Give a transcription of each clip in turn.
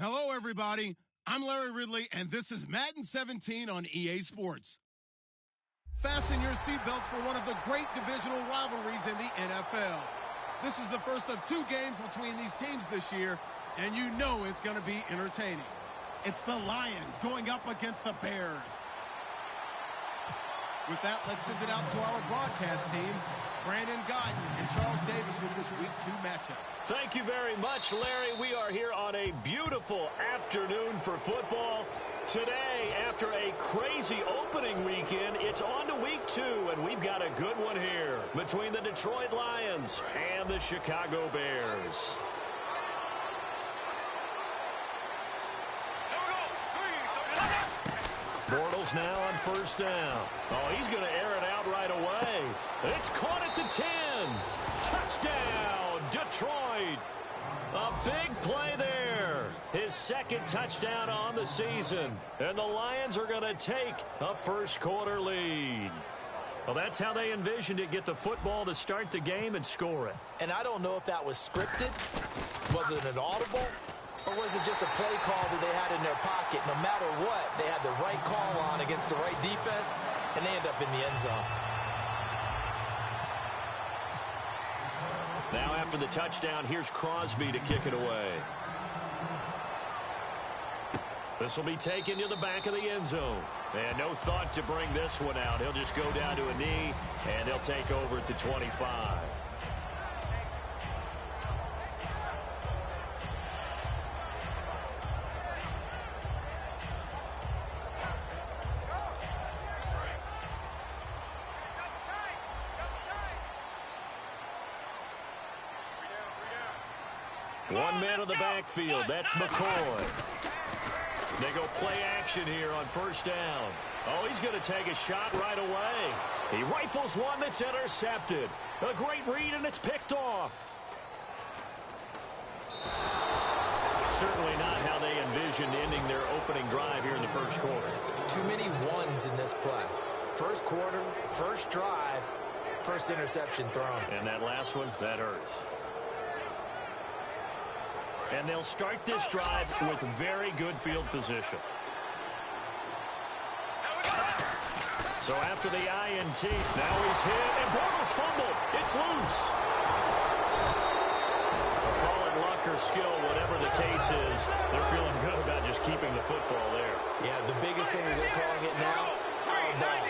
Hello, everybody. I'm Larry Ridley, and this is Madden 17 on EA Sports. Fasten your seatbelts for one of the great divisional rivalries in the NFL. This is the first of 2 games between these teams this year, and you know it's going to be entertaining. It's the Lions going up against the Bears. With that, let's send it out to our broadcast team, Brandon Godden and Charles Davis with this Week 2 matchup. Thank you very much, Larry. We are here on a beautiful afternoon for football. Today, after a crazy opening weekend, it's on to Week 2, and we've got a good one here between the Detroit Lions and the Chicago Bears. Bortles now on first down. Oh, he's going to air it out right away. It's caught at the 10. Touchdown, Detroit. A big play there. His second touchdown on the season. And the Lions are going to take a first-quarter lead. Well, that's how they envisioned it, get the football to start the game and score it. And I don't know if that was scripted. Was it an audible? Or was it just a play call that they had in their pocket? No matter what, they had the right call on against the right defense, and they end up in the end zone. Now after the touchdown, here's Crosby to kick it away. This will be taken to the back of the end zone. And no thought to bring this one out. He'll just go down to a knee, and he'll take over at the 25. One man in the backfield. That's McCoy. They go play action here on first down. Oh, he's going to take a shot right away. He rifles one that's intercepted. A great read, and it's picked off. Certainly not how they envisioned ending their opening drive here in the first quarter. Too many ones in this play. First quarter, first drive, first interception thrown. And that last one, that hurts. And they'll start this drive with very good field position. So after the INT, now he's hit, and Bortles fumbled. It's loose. They'll call it luck or skill, whatever the case is. They're feeling good about just keeping the football there. Yeah, the biggest thing is they're calling it now, foul ball.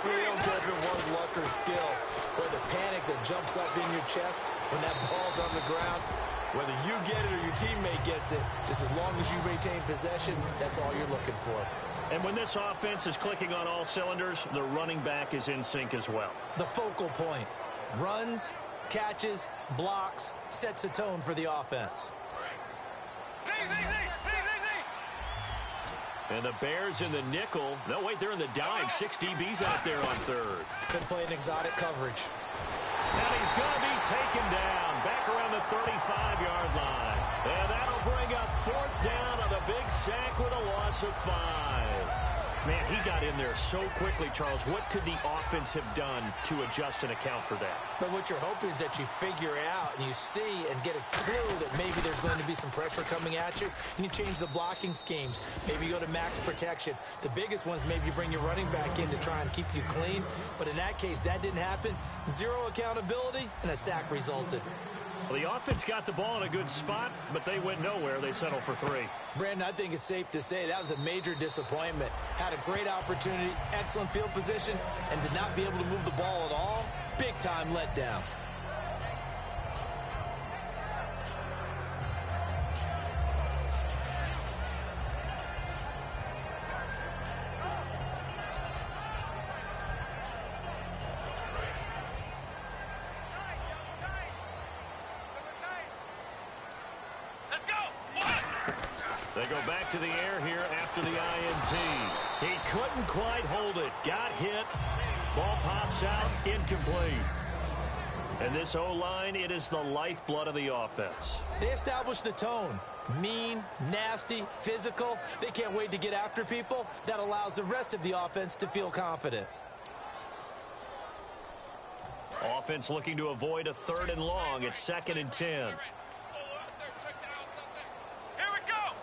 We don't care if it was luck or skill, but the panic that jumps up in your chest when that ball's on the ground, whether you get it or your teammate gets it, just as long as you maintain possession, that's all you're looking for. And when this offense is clicking on all cylinders, the running back is in sync as well. The focal point. Runs, catches, blocks, sets the tone for the offense. And the Bears in the nickel. No, wait, they're in the dime. 6 DBs out there on third. Could play an exotic coverage. And he's going to be taken down back around the 35-yard line. And that'll bring up fourth down on the big sack with a loss of 5. Man, he got in there so quickly, Charles. What could the offense have done to adjust and account for that? But what you're hoping is that you figure out and you see and get a clue that maybe there's going to be some pressure coming at you, and you change the blocking schemes. Maybe you go to max protection. The biggest one is maybe you bring your running back in to try and keep you clean. But in that case, that didn't happen. Zero accountability, and a sack resulted. Well, the offense got the ball in a good spot, but they went nowhere. They settled for 3. Brandon, I think it's safe to say that was a major disappointment. Had a great opportunity, excellent field position, and did not be able to move the ball at all. Big-time letdown. They go back to the air here after the INT. He couldn't quite hold it. Got hit. Ball pops out. Incomplete. And this O-line, it is the lifeblood of the offense. They established the tone. Mean, nasty, physical. They can't wait to get after people. That allows the rest of the offense to feel confident. Offense looking to avoid a 3rd and long. It's 2nd and 10. Here we go.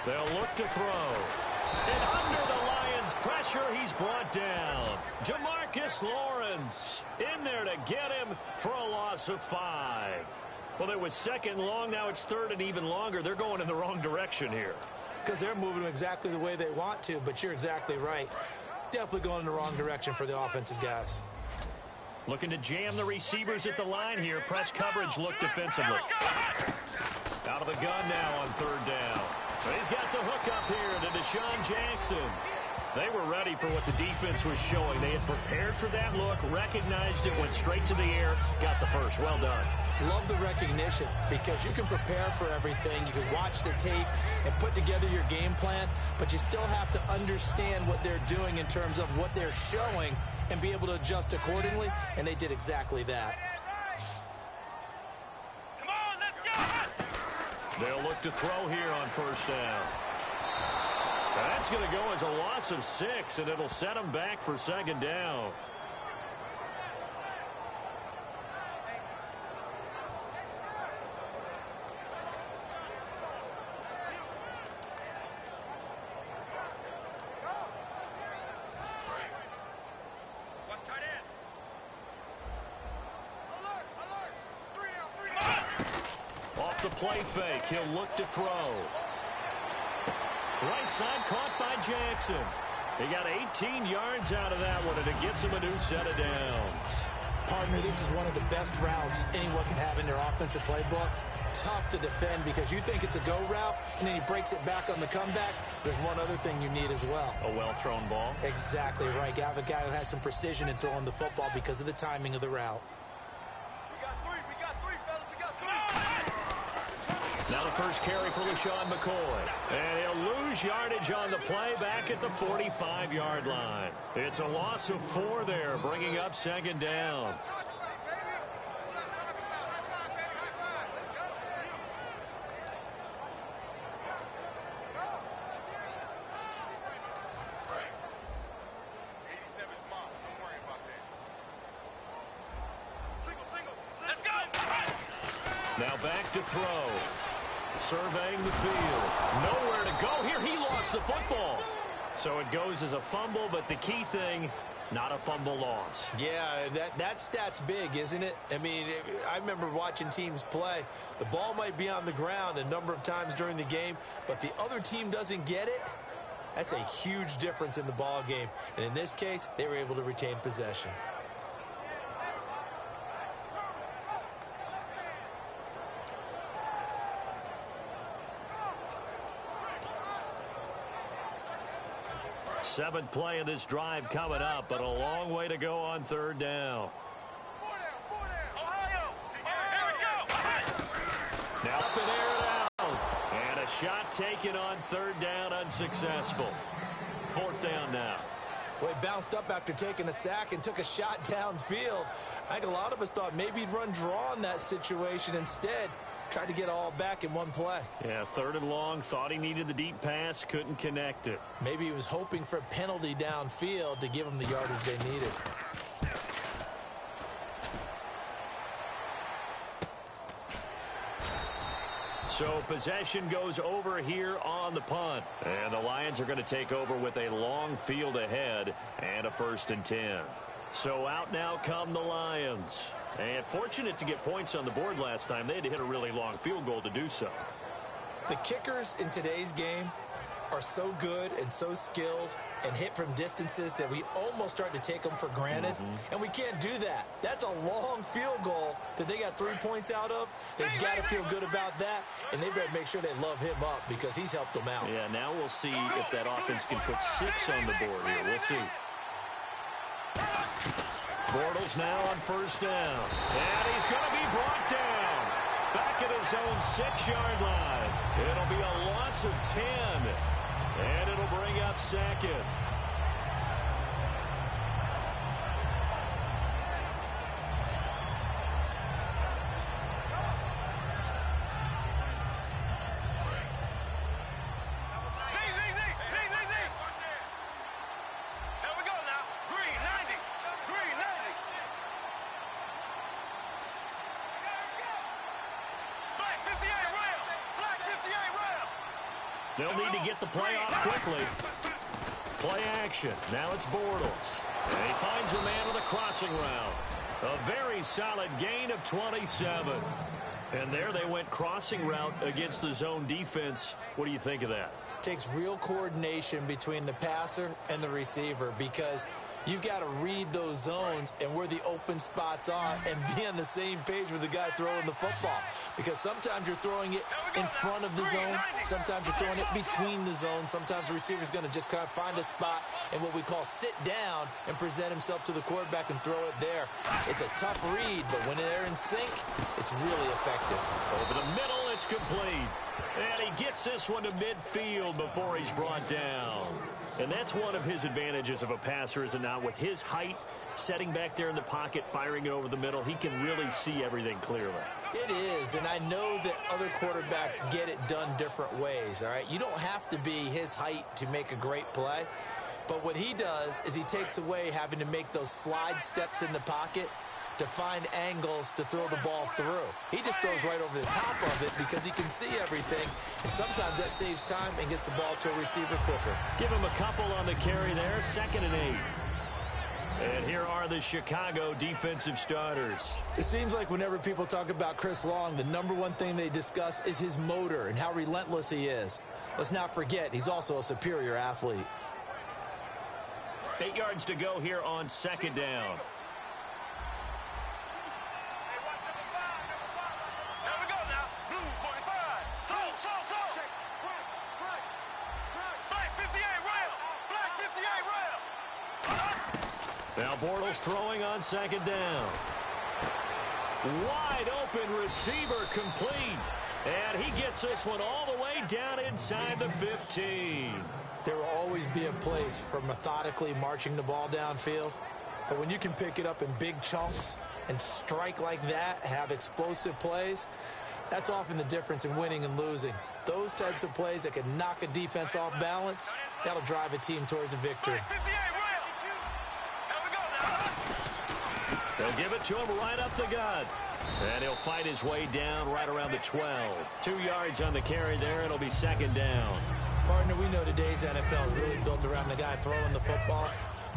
They'll look to throw. And under the Lions' pressure, he's brought down. Demarcus Lawrence in there to get him for a loss of 5. Well, it was second long. Now it's third and even longer. They're going in the wrong direction here. Because they're moving exactly the way they want to, but you're exactly right. Definitely going in the wrong direction for the offensive guys. Looking to jam the receivers at the line here. Press coverage look defensively. Out of the gun now on third down. So he's got the hook up here to Deshaun Jackson. They were ready for what the defense was showing. They had prepared for that look, recognized it, went straight to the air, got the first. Well done. Love the recognition because you can prepare for everything. You can watch the tape and put together your game plan, but you still have to understand what they're doing in terms of what they're showing and be able to adjust accordingly, and they did exactly that. Come on, let's go! They'll look to throw here on first down. That's going to go as a loss of 6, and it'll set them back for second down. The play fake. He'll look to throw. Right side caught by Jackson. He got 18 yards out of that one, and it gets him a new set of downs. Partner, this is one of the best routes anyone can have in their offensive playbook. Tough to defend because you think it's a go route, and then he breaks it back on the comeback. There's one other thing you need as well. A well-thrown ball. Exactly right. You have a guy who has some precision in throwing the football because of the timing of the route. Now the first carry for LaShawn McCoy. And he'll lose yardage on the play back at the 45-yard line. It's a loss of 4 there, bringing up second down. Now back to throw. Surveying the field. Nowhere to go here. He lost the football. So it goes as a fumble, but the key thing, not a fumble loss. Yeah, that stat's big, isn't it? I mean, I remember watching teams play. The ball might be on the ground a number of times during the game, but the other team doesn't get it. That's a huge difference in the ball game. And in this case, they were able to retain possession. Seventh play of this drive coming up, but a long way to go on third down. Now up and air it out. And a shot taken on third down, unsuccessful. Fourth down now. Well, he bounced up after taking a sack and took a shot downfield. I think a lot of us thought maybe he'd run draw in that situation. Instead, tried to get all back in one play. Yeah, third and long. Thought he needed the deep pass. Couldn't connect it. Maybe he was hoping for a penalty downfield to give him the yardage they needed. So possession goes over here on the punt. And the Lions are going to take over with a long field ahead and a 1st and 10. So out now come the Lions. And fortunate to get points on the board last time. They had to hit a really long field goal to do so. The kickers in today's game are so good and so skilled and hit from distances that we almost start to take them for granted. And we can't do that. That's a long field goal that they got 3 points out of. They've got to feel good about that, and they better make sure they love him up because he's helped them out. Yeah, now we'll see if that offense can put 6 on the board here. We'll see. Bortles now on first down. And he's going to be brought down. Back at his own 6-yard line. It'll be a loss of 10. And it'll bring up second. They'll need to get the play off quickly. Play action. Now it's Bortles. And he finds a man on the crossing route. A very solid gain of 27. And there they went crossing route against the zone defense. What do you think of that? Takes real coordination between the passer and the receiver because you've got to read those zones and where the open spots are and be on the same page with the guy throwing the football. Because sometimes you're throwing it in front of the zone. Sometimes you're throwing it between the zones. Sometimes the receiver's going to just kind of find a spot and what we call sit down and present himself to the quarterback and throw it there. It's a tough read, but when they're in sync, it's really effective. Over the middle, it's complete. And he gets this one to midfield before he's brought down. And that's one of his advantages of a passer, is it not? With his height, setting back there in the pocket, firing it over the middle, he can really see everything clearly. It is, and I know that other quarterbacks get it done different ways, all right? You don't have to be his height to make a great play. But what he does is he takes away having to make those slide steps in the pocket to find angles to throw the ball through. He just throws right over the top of it because he can see everything, and sometimes that saves time and gets the ball to a receiver quicker. Give him a couple on the carry there, 2nd and 8. And here are the Chicago defensive starters. It seems like whenever people talk about Chris Long, the number one thing they discuss is his motor and how relentless he is. Let's not forget, he's also a superior athlete. 8 yards to go here on 2nd down. Now Bortles throwing on 2nd down. Wide open receiver complete. And he gets this one all the way down inside the 15. There will always be a place for methodically marching the ball downfield. But when you can pick it up in big chunks and strike like that, have explosive plays, that's often the difference in winning and losing. Those types of plays that can knock a defense off balance, that'll drive a team towards a victory. They'll give it to him right up the gut. And he'll fight his way down right around the 12. 2 yards on the carry there. It'll be 2nd down. Partner, we know today's NFL is really built around the guy throwing the football.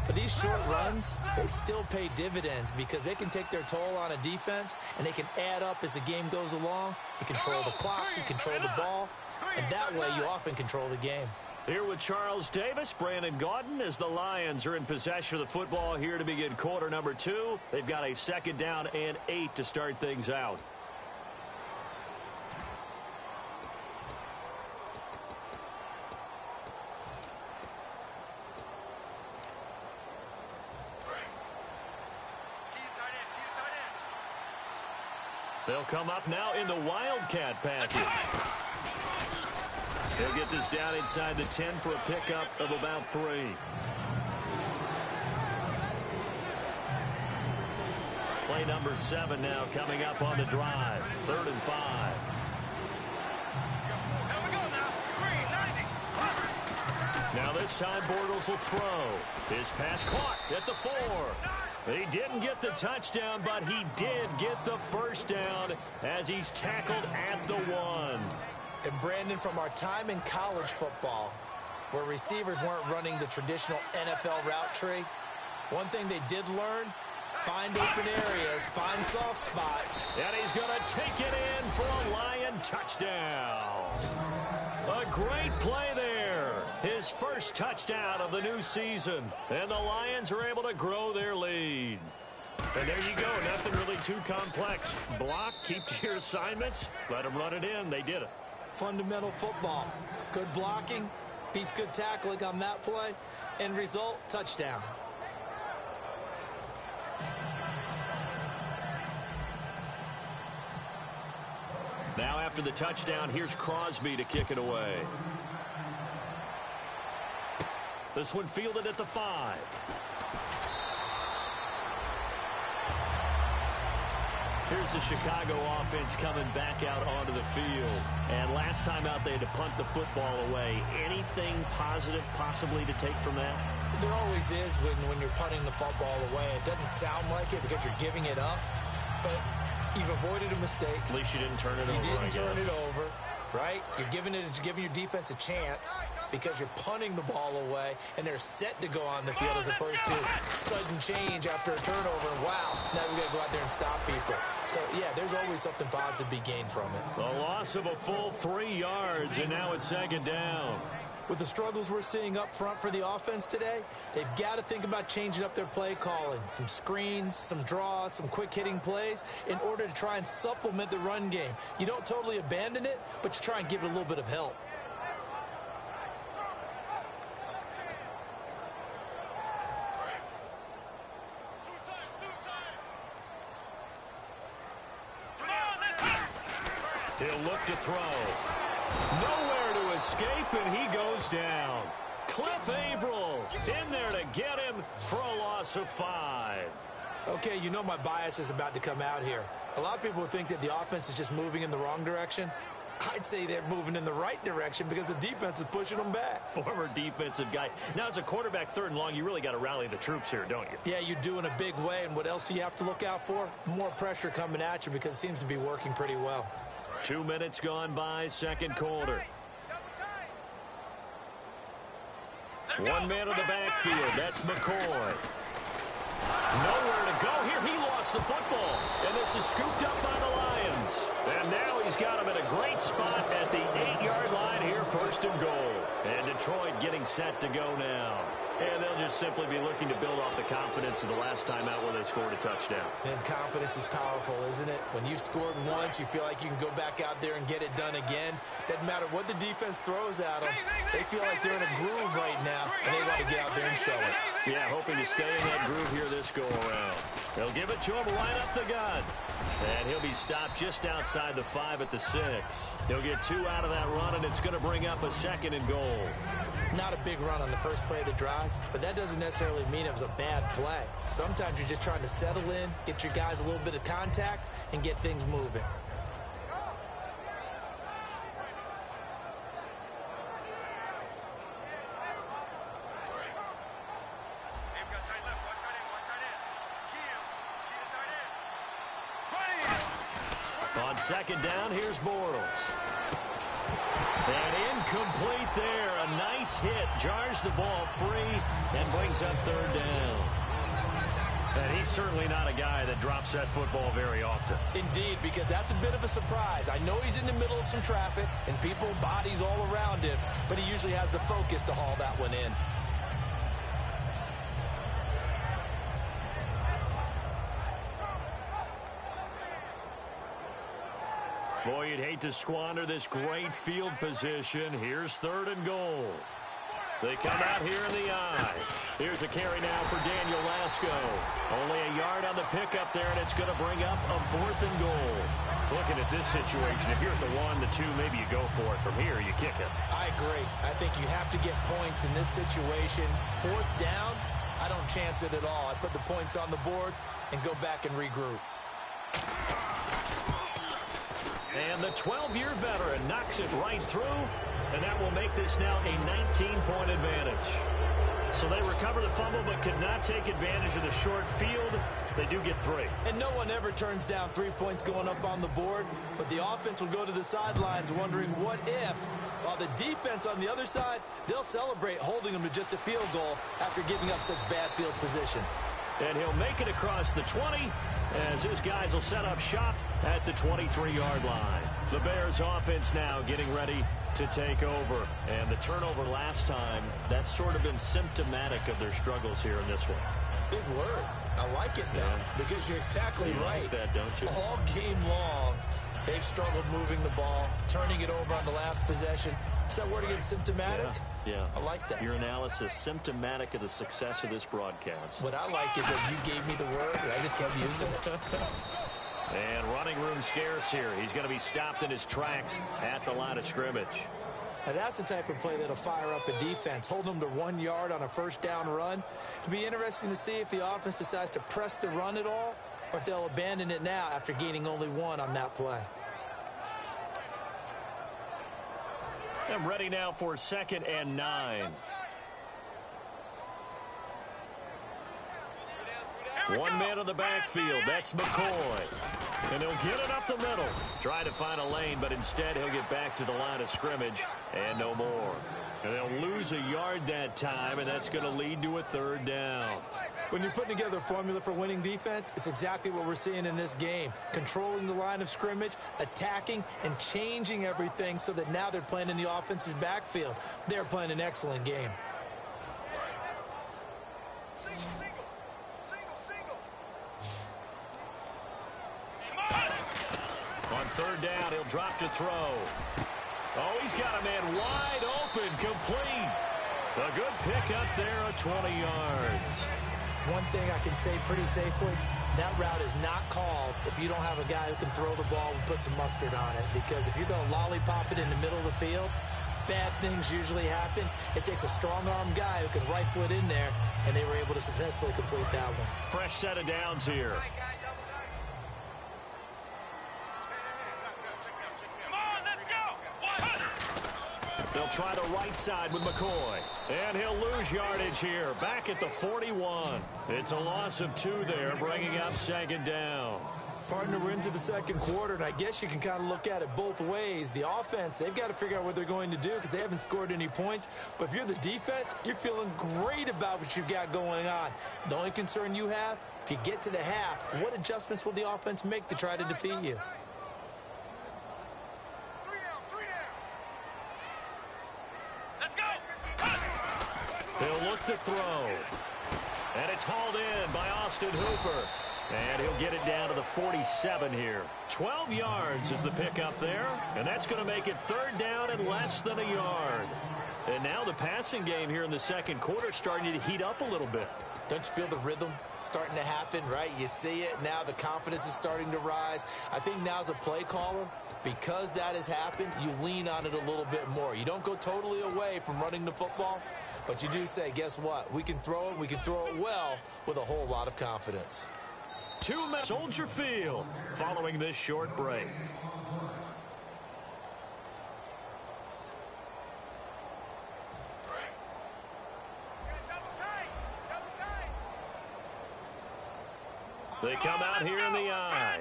But these short runs, they still pay dividends because they can take their toll on a defense, and they can add up as the game goes along. You control the clock, you control the ball, and that way you often control the game. Here with Charles Davis, Brandon Gaudin, as the Lions are in possession of the football here to begin quarter number 2. They've got a 2nd down and 8 to start things out. They'll come up now in the Wildcat package. He'll get this down inside the 10 for a pickup of about 3. Play number 7 now coming up on the drive. 3rd and 5. Now this time Bortles will throw. His pass caught at the 4. He didn't get the touchdown, but he did get the first down as he's tackled at the 1. And Brandon, from our time in college football, where receivers weren't running the traditional NFL route tree, one thing they did learn, find open areas, find soft spots. And he's going to take it in for a Lion touchdown. A great play there. His first touchdown of the new season. And the Lions are able to grow their lead. And there you go. Nothing really too complex. Block, keep to your assignments, let them run it in. They did it. Fundamental football. Good blocking beats good tackling on that play. End result, touchdown. Now after the touchdown, here's Crosby to kick it away. This one fielded at the 5. Here's the Chicago offense coming back out onto the field. And last time out, they had to punt the football away. Anything positive possibly to take from that? There always is when you're punting the football away. It doesn't sound like it because you're giving it up, but you've avoided a mistake. At least you didn't turn it over. You didn't turn it over. right? You're giving your defense a chance because you're punting the ball away, and they're set to go on the field as opposed to sudden change after a turnover. And wow, now we got to go out there and stop people. So, yeah, there's always something positive to be gained from it. A loss of a full 3 yards, and now it's second down. With the struggles we're seeing up front for the offense today, they've got to think about changing up their play calling. Some screens, some draws, some quick-hitting plays in order to try and supplement the run game. You don't totally abandon it, but you try and give it a little bit of help. He'll look to throw. Nowhere to escape, and he goes down. Cliff Averill in there to get him for a loss of 5. Okay, you know my bias is about to come out here. A lot of people think that the offense is just moving in the wrong direction. I'd say they're moving in the right direction because the defense is pushing them back. Former defensive guy. Now, as a quarterback, 3rd and long, you really got to rally the troops here, don't you? Yeah, you do in a big way. And what else do you have to look out for? More pressure coming at you because it seems to be working pretty well. 2 minutes gone by, second quarter. 1 man in the backfield. That's McCoy. Nowhere to go here. He lost the football. And this is scooped up by the Lions. And now he's got him in a great spot at the 8-yard line here, 1st and goal. And Detroit getting set to go now. And they'll just simply be looking to build off the confidence of the last time out where they scored a touchdown. And confidence is powerful, isn't it? When you've scored once, you feel like you can go back out there and get it done again. Doesn't matter what the defense throws at them. They feel like they're in a groove right now, and they want to get out there and show it. Yeah, hoping to stay in that groove here this go-around. They'll give it to him right up the gut. And he'll be stopped just outside the 5 at the 6. He'll get 2 out of that run, and it's going to bring up a 2nd and goal. Not a big run on the first play of the drive, but that doesn't necessarily mean it was a bad play. Sometimes you're just trying to settle in, get your guys a little bit of contact, and get things moving. On 2nd down, here's Bortles. And incomplete there. A nice hit. Jars the ball free and brings up 3rd down. And he's certainly not a guy that drops that football very often. Indeed, because that's a bit of a surprise. I know he's in the middle of some traffic and people, bodies all around him, but he usually has the focus to haul that one in. Boy, you'd hate to squander this great field position. Here's 3rd and goal. They come out here in the eye. Here's a carry now for Daniel Lasco. Only a yard on the pickup there, and it's going to bring up a 4th and goal. Looking at this situation, if you're at the 1, the 2, maybe you go for it. From here, you kick it. I agree. I think you have to get points in this situation. 4th down, I don't chance it at all. I put the points on the board and go back and regroup. And the 12-year veteran knocks it right through, and that will make this now a 19-point advantage. So they recover the fumble but could not take advantage of the short field. They do get 3. And no one ever turns down 3 points going up on the board, but the offense will go to the sidelines wondering what if. While the defense on the other side, they'll celebrate holding them to just a field goal after giving up such bad field position. And he'll make it across the 20 as his guys will set up shop at the 23-yard line. The Bears offense now getting ready to take over. And the turnover last time, that's sort of been symptomatic of their struggles here in this one. Big word. I like it, though, because you're exactly right. Like that, don't you? All game long, they've struggled moving the ball, turning it over on the last possession. Is that word again, symptomatic? Yeah. I like that. Your analysis, symptomatic of the success of this broadcast. What I like is that you gave me the word, and I just kept using it. And running room scarce here. He's going to be stopped in his tracks at the line of scrimmage. Now that's the type of play that'll fire up a defense. Hold them to 1 yard on a 1st down run. It'll be interesting to see if the offense decides to press the run at all, or if they'll abandon it now after gaining only 1 on that play. I'm ready now for 2nd and 9. 1 man in the backfield. That's McCoy. And he'll get it up the middle. Try to find a lane, but instead he'll get back to the line of scrimmage and no more. And they'll lose a yard that time, and that's going to lead to a third down. When you're putting together a formula for winning defense, it's exactly what we're seeing in this game. Controlling the line of scrimmage, attacking, and changing everything so that now they're playing in the offense's backfield. They're playing an excellent game. On third down, he'll drop to throw. Oh, he's got a man wide open, complete. A good pickup there at 20 yards. One thing I can say pretty safely, that route is not called if you don't have a guy who can throw the ball and put some mustard on it. Because if you're going to lollipop it in the middle of the field, bad things usually happen. It takes a strong-arm guy who can rifle it in there, and they were able to successfully complete that one. Fresh set of downs here. They'll try the right side with McCoy. And he'll lose yardage here. Back at the 41. It's a loss of 2 there, bringing up second down. Partner, we're into the second quarter, and I guess you can kind of look at it both ways. The offense, they've got to figure out what they're going to do because they haven't scored any points. But if you're the defense, you're feeling great about what you've got going on. The only concern you have, if you get to the half, what adjustments will the offense make to try to defeat you? He'll look to throw. And it's hauled in by Austin Hooper. And he'll get it down to the 47 here. 12 yards is the pickup there. And that's going to make it third down and less than a yard. And now the passing game here in the second quarter starting to heat up a little bit. Don't you feel the rhythm starting to happen, right? You see it now. The confidence is starting to rise. I think now as a play caller, because that has happened, you lean on it a little bit more. You don't go totally away from running the football, but you do say, guess what? We can throw it. We can throw it well with a whole lot of confidence. 2 minutes, Soldier Field, following this short break. They come out here in the I.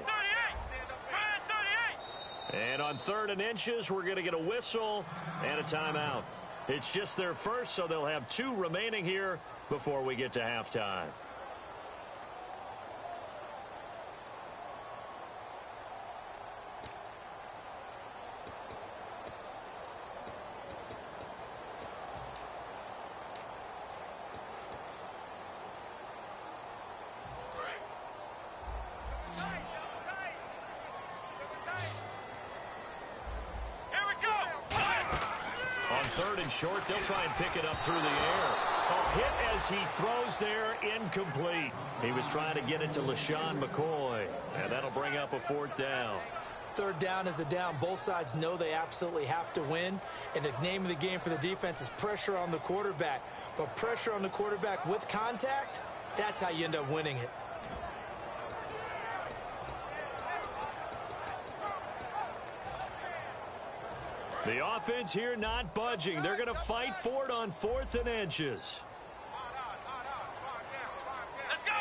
And on 3rd and inches, we're going to get a whistle and a timeout. It's just their first, so they'll have 2 remaining here before we get to halftime. Short, they'll try and pick it up through the air. A hit as he throws there, incomplete. He was trying to get it to LaShawn McCoy, and that'll bring up a 4th down. 3rd down is a down. Both sides know they absolutely have to win, and the name of the game for the defense is pressure on the quarterback. But pressure on the quarterback with contact, that's how you end up winning it. The offense here not budging. They're going to fight for it on 4th and inches. Let's go!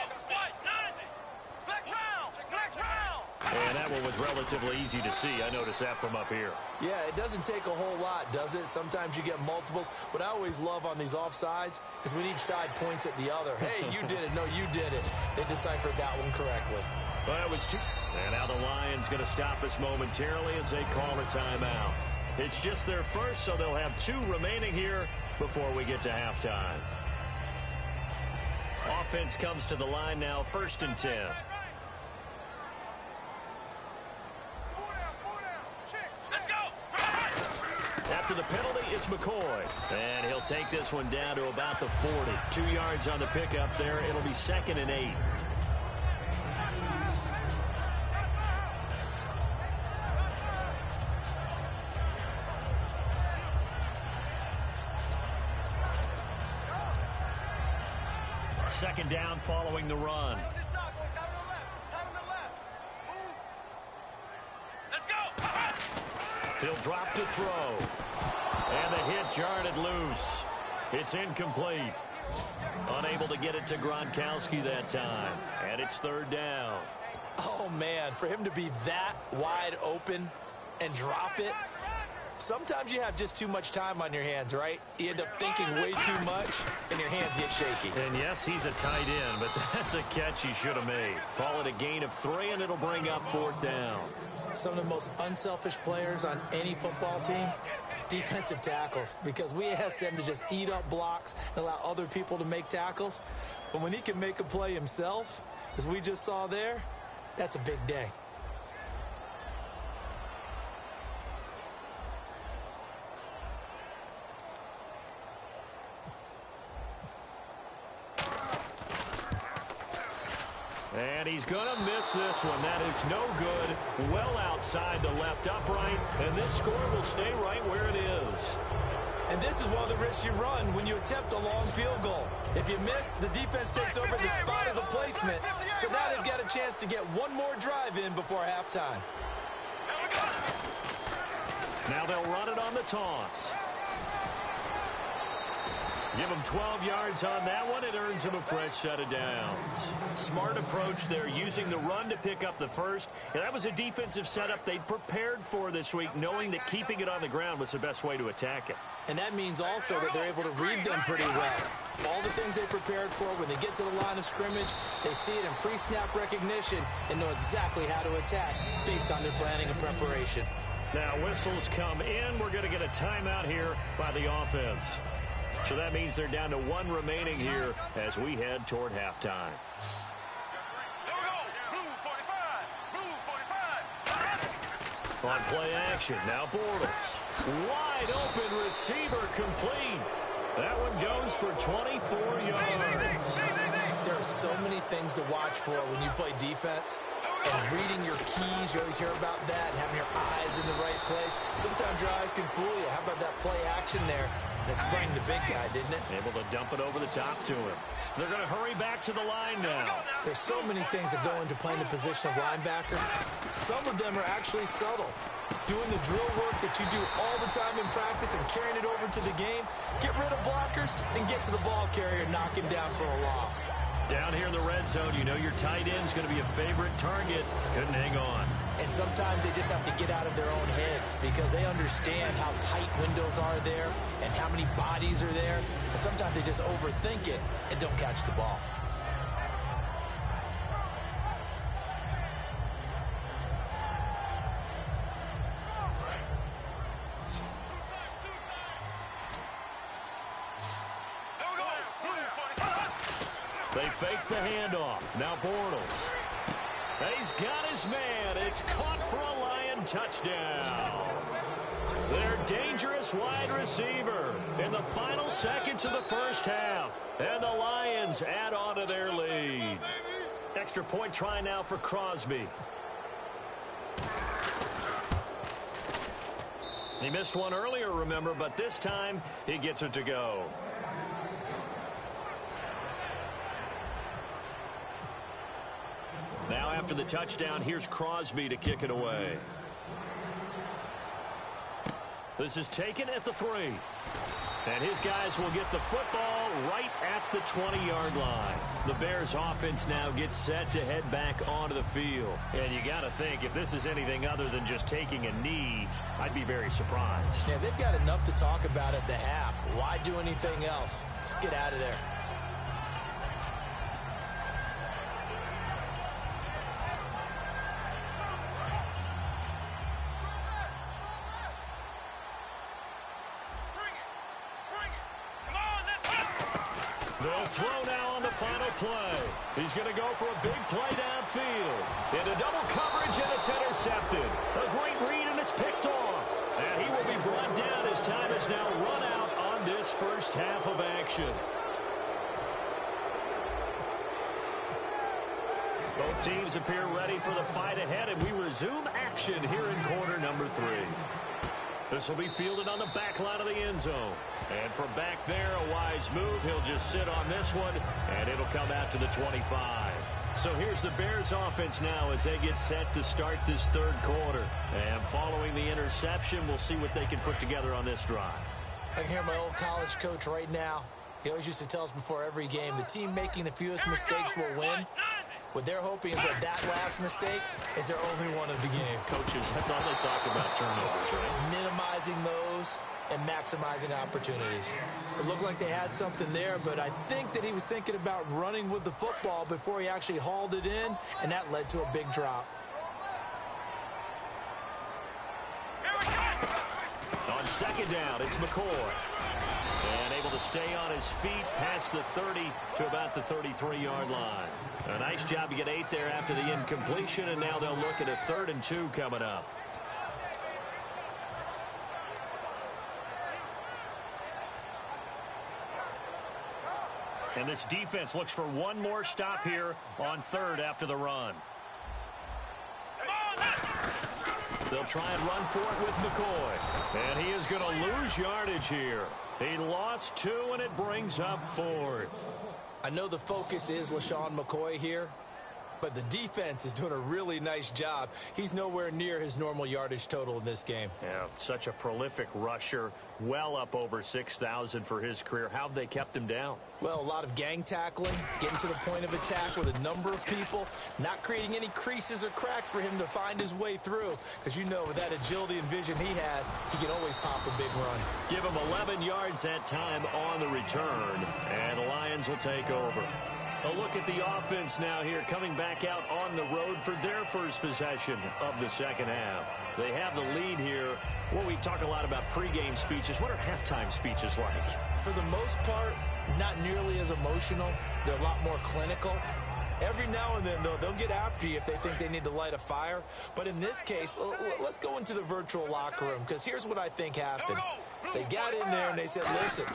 Flex round! And that one was relatively easy to see. I noticed that from up here. Yeah, it doesn't take a whole lot, does it? Sometimes you get multiples. What I always love on these offsides is when each side points at the other. Hey, you did it. No, you did it. They deciphered that one correctly. Well, that was 2. And now the Lions going to stop us momentarily as they call a timeout. It's just their first, so they'll have 2 remaining here before we get to halftime. Offense comes to the line now, 1st and 10. After the penalty, it's McCoy. And he'll take this one down to about the 40. 2 yards on the pickup there. It'll be 2nd and 8. Second down following the run. He'll drop to throw. And the hit jarred it loose. It's incomplete. Unable to get it to Gronkowski that time. And it's 3rd down. Oh, man, for him to be that wide open and drop it, sometimes you have just too much time on your hands, right? You end up thinking way too much, and your hands get shaky. And yes, he's a tight end, but that's a catch he should have made. Call it a gain of 3, and it'll bring up 4th down. Some of the most unselfish players on any football team, defensive tackles, because we ask them to just eat up blocks and allow other people to make tackles. But when he can make a play himself, as we just saw there, that's a big day. And he's going to miss this one. That is no good. Well outside the left upright. And this score will stay right where it is. And this is one of the risks you run when you attempt a long field goal. If you miss, the defense takes over the spot of the placement. So now they've got a chance to get one more drive in before halftime. Now they'll run it on the toss. Give him 12 yards on that one. It earns him a fresh set of downs. Smart approach there, using the run to pick up the first. And that was a defensive setup they'd prepared for this week, knowing that keeping it on the ground was the best way to attack it. And that means also that they're able to read them pretty well. All the things they prepared for, when they get to the line of scrimmage, they see it in pre-snap recognition and know exactly how to attack based on their planning and preparation. Now whistles come in. We're going to get a timeout here by the offense. So that means they're down to 1 remaining here as we head toward halftime. On play action, now Bortles. Wide open receiver complete. That one goes for 24 yards. There are so many things to watch for when you play defense. And reading your keys, you always hear about that, and having your eyes in the right place. Sometimes your eyes can fool you. How about that play action there? And it sprang the big guy, didn't it? Able to dump it over the top to him. They're going to hurry back to the line now. There's so many things that go into playing the position of linebacker. Some of them are actually subtle. Doing the drill work that you do all the time in practice and carrying it over to the game. Get rid of blockers and get to the ball carrier and knock him down for a loss. Down here in the red zone, you know your tight end's going to be a favorite target. Couldn't hang on. And sometimes they just have to get out of their own head because they understand how tight windows are there and how many bodies are there. And sometimes they just overthink it and don't catch the ball. They fake the handoff. Now Bortles. He's got his man. It's caught for a Lion touchdown. Their dangerous wide receiver in the final seconds of the first half. And the Lions add on to their lead. Extra point try now for Crosby. He missed one earlier, remember, but this time he gets it to go. Now after the touchdown, here's Crosby to kick it away. This is taken at the 3. And his guys will get the football right at the 20-yard line. The Bears offense now gets set to head back onto the field. And you got to think, if this is anything other than just taking a knee, I'd be very surprised. Yeah, they've got enough to talk about at the half. Why do anything else? Just get out of there. They'll throw now on the final play. He's going to go for a big play downfield. Into double coverage, and it's intercepted. A great read, and it's picked off. And he will be brought down as time is now run out on this first half of action. Both teams appear ready for the fight ahead, and we resume action here in quarter number 3. This will be fielded on the back line of the end zone. And from back there, a wise move. He'll just sit on this one, and it'll come out to the 25. So here's the Bears offense now as they get set to start this third quarter. And following the interception, we'll see what they can put together on this drive. I can hear my old college coach right now. He always used to tell us before every game, the team making the fewest mistakes will win. What they're hoping is that last mistake is their only one of the game. Coaches, that's all they talk about, turnovers, right? Minimizing those and maximizing opportunities. It looked like they had something there, but I think that he was thinking about running with the football before he actually hauled it in, and that led to a big drop. On second down, it's McCoy. And able to stay on his feet past the 30 to about the 33-yard line. A nice job to get 8 there after the incompletion, and now they'll look at a 3rd and 2 coming up. And this defense looks for one more stop here on 3rd after the run. They'll try and run for it with McCoy. And he is going to lose yardage here. He lost 2, and it brings up 4th. I know the focus is LaShawn McCoy here, but the defense is doing a really nice job. He's nowhere near his normal yardage total in this game. Yeah, such a prolific rusher, well up over 6,000 for his career. How have they kept him down? Well, a lot of gang tackling, getting to the point of attack with a number of people, not creating any creases or cracks for him to find his way through. Because you know, with that agility and vision he has, he can always pop a big run. Give him 11 yards that time on the return, and the Lions will take over. A look at the offense now here, coming back out on the road for their first possession of the second half. They have the lead here. Well, we talk a lot about pregame speeches. What are halftime speeches like? For the most part, not nearly as emotional. They're a lot more clinical. Every now and then, though, they'll get after you if they think they need to light a fire. But in this case, let's go into the virtual locker room, because here's what I think happened. They got in there and they said, listen,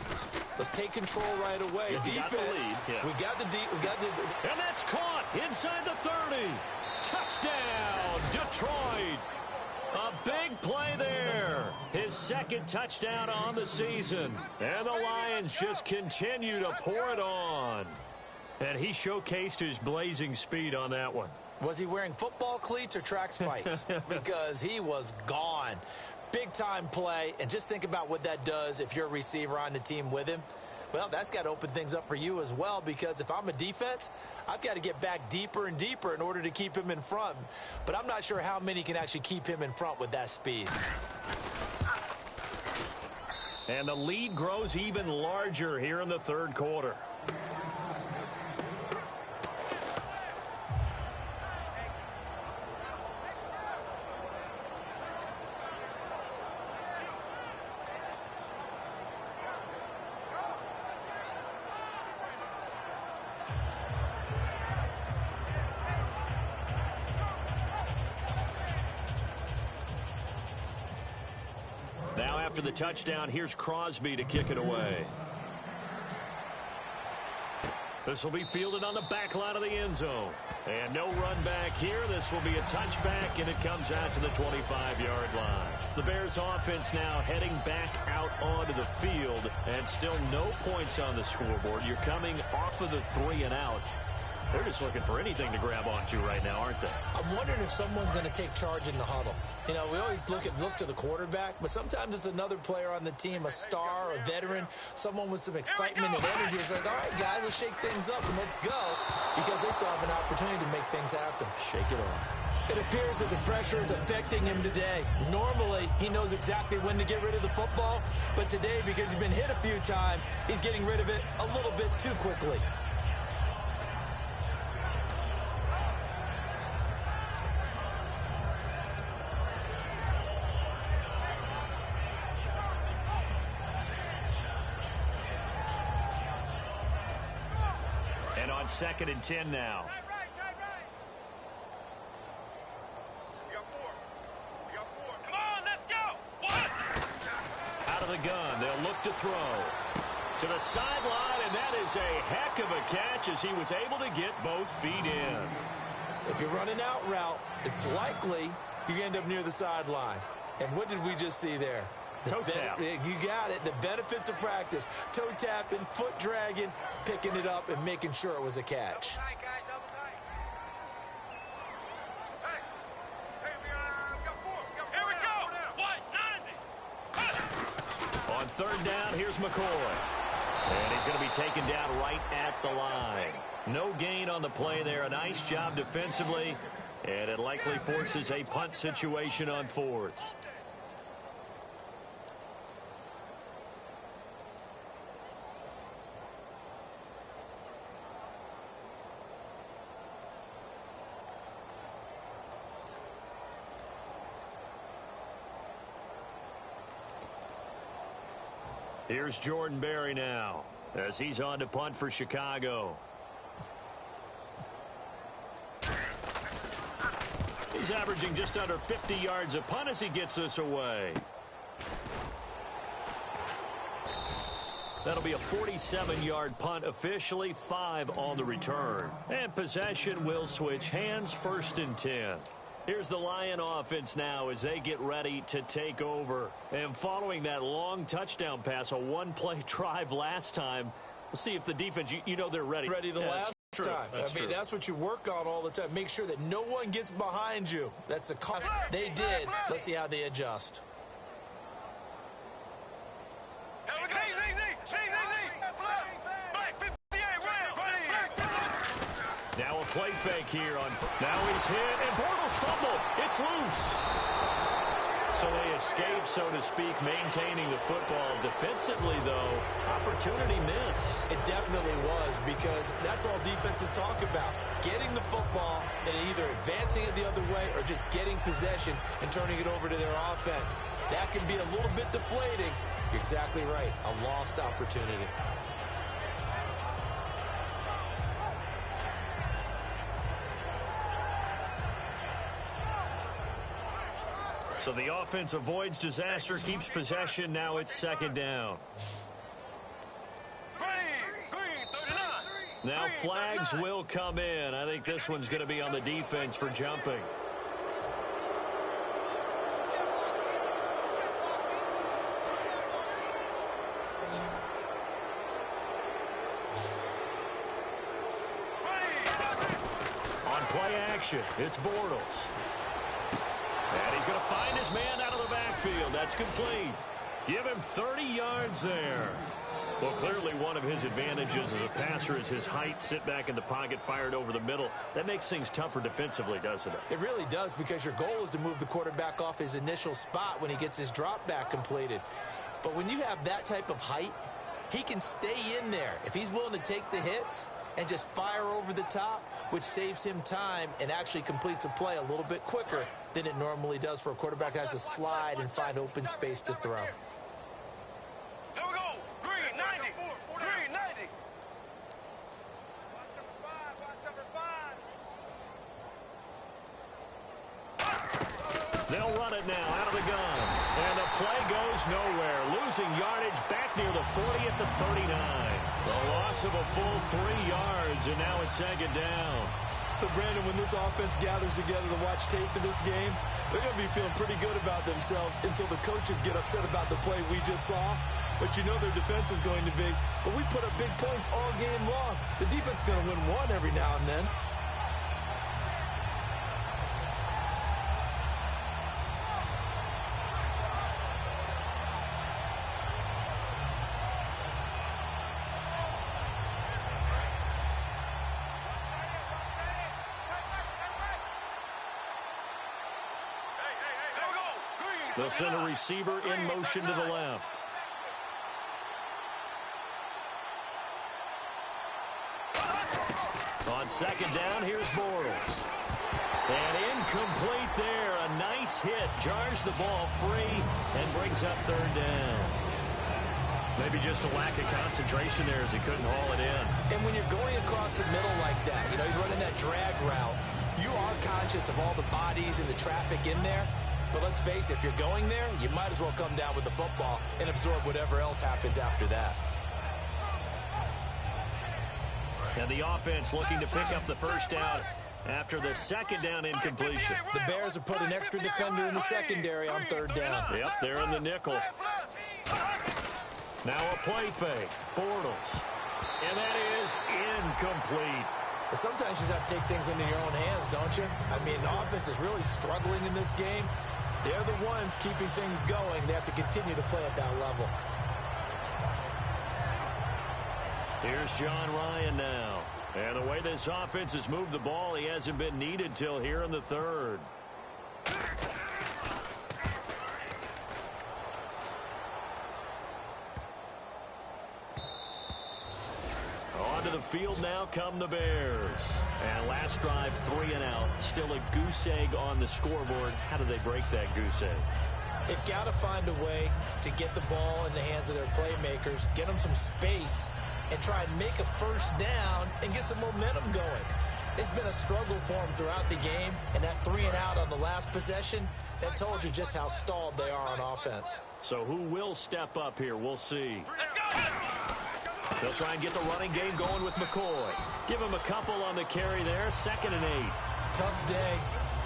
let's take control right away. Defense, we got the and that's caught inside the 30. Touchdown, Detroit. A big play there. His second touchdown on the season. And the Lions just continue to pour it on. And he showcased his blazing speed on that one. Was he wearing football cleats or track spikes? Because he was gone. Big-time play, and just think about what that does if you're a receiver on the team with him. Well, that's got to open things up for you as well, because if I'm a defense, I've got to get back deeper and deeper in order to keep him in front. But I'm not sure how many can actually keep him in front with that speed. And the lead grows even larger here in the third quarter. Now after the touchdown, here's Crosby to kick it away. This will be fielded on the back line of the end zone. And no run back here. This will be a touchback, and it comes out to the 25-yard line. The Bears offense now heading back out onto the field, and still no points on the scoreboard. You're coming off of the 3 and out. They're just looking for anything to grab onto right now, aren't they? I'm wondering if someone's going to take charge in the huddle. You know, we always look to the quarterback, but sometimes it's another player on the team, a star, a veteran, someone with some excitement and energy. It's like, all right, guys, let's shake things up and let's go, because they still have an opportunity to make things happen. Shake it off. It appears that the pressure is affecting him today. Normally, he knows exactly when to get rid of the football, but today, because he's been hit a few times, he's getting rid of it a little bit too quickly. On 2nd and 10 now. Come on, let's go. Out of the gun, they'll look to throw. To the sideline, and that is a heck of a catch as he was able to get both feet in. If you're running out route, it's likely you end up near the sideline. And what did we just see there? Toe tap. You got it. The benefits of practice. Toe tapping, foot dragging, picking it up, and making sure it was a catch. Double tight, guys, double tight. Hey, we got 4. Here we go. What? 90. On 3rd down, here's McCoy. And he's going to be taken down right at the line. No gain on the play there. A nice job defensively. And it likely forces a punt situation on 4th. Here's Jordan Berry now as he's on to punt for Chicago. He's averaging just under 50 yards a punt as he gets this away. That'll be a 47-yard punt, officially 5 on the return. And possession will switch hands, 1st and 10. Here's the Lion offense now as they get ready to take over. And following that long touchdown pass, a one-play drive last time, we'll see if the defense, you know they're ready. Ready the last time. That's what you work on all the time. Make sure that no one gets behind you. That's the cost. They did. Let's see how they adjust. Now a play fake here on. Now he's hit, and Bortles fumbled. It's loose. So they escape, so to speak, maintaining the football. Defensively, though, opportunity miss. It definitely was, because that's all defenses talk about. Getting the football and either advancing it the other way or just getting possession and turning it over to their offense. That can be a little bit deflating. You're exactly right. A lost opportunity. So the offense avoids disaster, keeps possession. Now it's 2nd down. Now flags will come in. I think this one's going to be on the defense for jumping. On play action, it's Bortles. And he's going to find his man out of the backfield. That's complete. Give him 30 yards there. Well, clearly one of his advantages as a passer is his height. Sit back in the pocket, fired over the middle. That makes things tougher defensively, doesn't it? It really does, because your goal is to move the quarterback off his initial spot when he gets his drop back completed. But when you have that type of height, he can stay in there. If he's willing to take the hits and just fire over the top, which saves him time and actually completes a play a little bit quicker than it normally does for a quarterback that has to slide and find open space to throw. Here we go. Green 90. Green 90. They'll run it now out of the gun. And the play goes nowhere. Losing yardage back near the 40 at the 39. The loss of a full 3 yards, and now it's 2nd down. So, Brandon, when this offense gathers together to watch tape for this game, they're going to be feeling pretty good about themselves until the coaches get upset about the play we just saw. But you know their defense is going to be. But we put up big points all game long. The defense is going to win one every now and then. They'll send a receiver in motion to the left. On 2nd down, here's Bortles. And incomplete there. A nice hit. Jars the ball free and brings up 3rd down. Maybe just a lack of concentration there as he couldn't haul it in. And when you're going across the middle like that, you know, he's running that drag route, you are conscious of all the bodies and the traffic in there. But let's face it, if you're going there, you might as well come down with the football and absorb whatever else happens after that. And the offense looking to pick up the 1st down after the 2nd down incompletion. The Bears have put an extra defender in the secondary on 3rd down. Yep, they're in the nickel. Now a play fake. Bortles. And that is incomplete. But sometimes you just have to take things into your own hands, don't you? I mean, the offense is really struggling in this game. They're the ones keeping things going. They have to continue to play at that level. Here's John Ryan now. And the way this offense has moved the ball, he hasn't been needed till here in the third. Onto the field now come the Bears. And last drive, 3 and out. Still a goose egg on the scoreboard. How do they break that goose egg? They've got to find a way to get the ball in the hands of their playmakers, get them some space, and try and make a first down and get some momentum going. It's been a struggle for them throughout the game, and that 3 and out on the last possession, that told you just how stalled they are on offense. So who will step up here? We'll see. They'll try and get the running game going with McCoy. Give him a couple on the carry there, 2nd and 8. Tough day,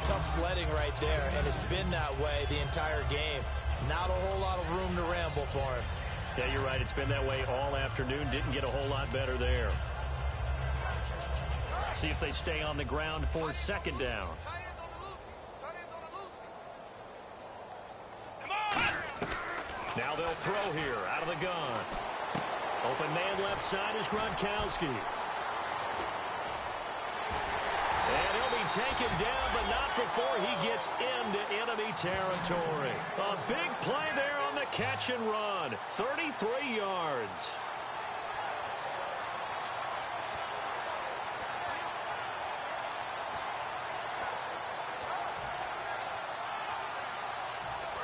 tough sledding right there, and it's been that way the entire game. Not a whole lot of room to ramble for him. Yeah, you're right. It's been that way all afternoon. Didn't get a whole lot better there. See if they stay on the ground for 2nd down. Now they'll throw here out of the gun. Open man left side is Gronkowski. And he'll be taken down, but not before he gets into enemy territory. A big play there on the catch and run. 33 yards.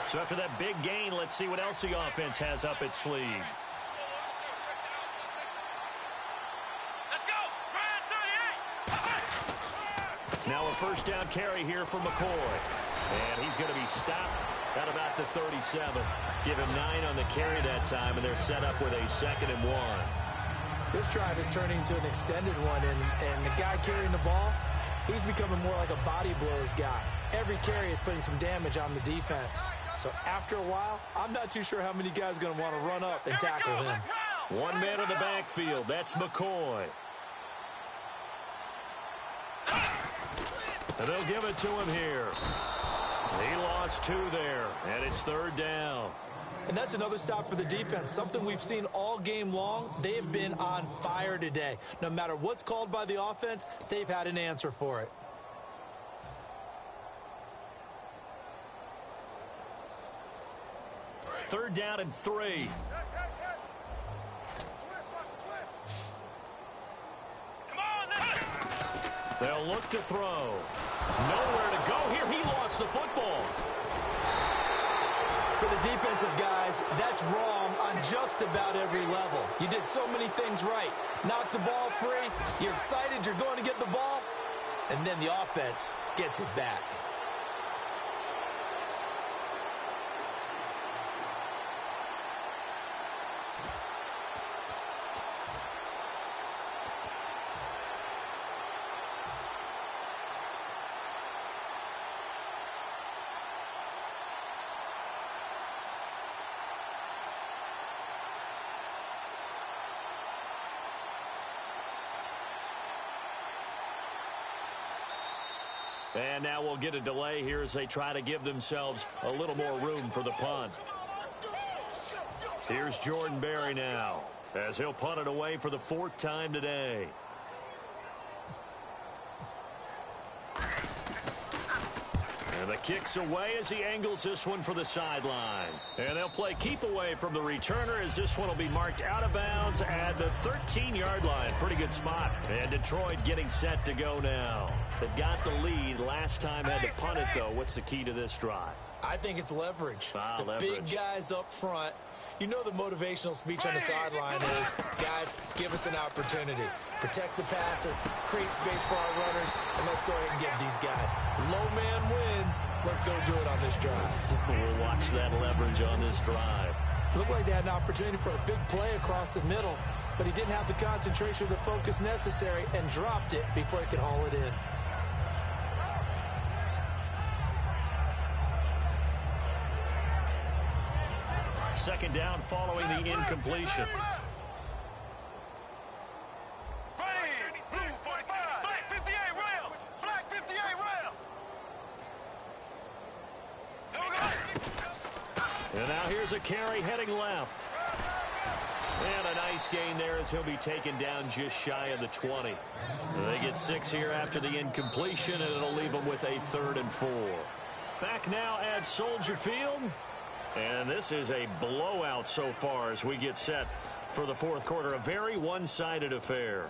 So after that big gain, let's see what else the offense has up its sleeve. Now a first down carry here for McCoy. And he's going to be stopped at about the 37. Give him 9 on the carry that time, and they're set up with a 2nd and 1. This drive is turning into an extended one, and the guy carrying the ball, he's becoming more like a body blows guy. Every carry is putting some damage on the defense. So after a while, I'm not too sure how many guys are going to want to run up and tackle him. 1 man in the backfield. That's McCoy. And they'll give it to him here. He lost 2 there, and it's 3rd down. And that's another stop for the defense, something we've seen all game long. They have been on fire today. No matter what's called by the offense, they've had an answer for it. Third down and 3. They'll look to throw. Nowhere to go here. He lost the football. For the defensive guys, that's wrong on just about every level. You did so many things right. Knock the ball free. You're excited you're going to get the ball. And then the offense gets it back. And now we'll get a delay here as they try to give themselves a little more room for the punt. Here's Jordan Berry now, as he'll punt it away for the 4th time today. And the kick's away as he angles this one for the sideline. And they'll play keep away from the returner as this one will be marked out of bounds at the 13-yard line. Pretty good spot. And Detroit getting set to go now. They've got the lead. Last time had to punt it, though. What's the key to this drive? I think it's leverage. Leverage. Big guys up front. You know the motivational speech on the sideline is, guys, give us an opportunity. Protect the passer, create space for our runners, and let's go ahead and get these guys. Low man wins. Let's go do it on this drive. We'll watch that leverage on this drive. Looked like they had an opportunity for a big play across the middle, but he didn't have the concentration or the focus necessary and dropped it before he could haul it in. Second down following the incompletion. And now here's a carry heading left. And a nice gain there as he'll be taken down just shy of the 20. They get 6 here after the incompletion, and it'll leave them with a 3rd and 4. Back now at Soldier Field. And this is a blowout so far as we get set for the 4th quarter. A very one-sided affair.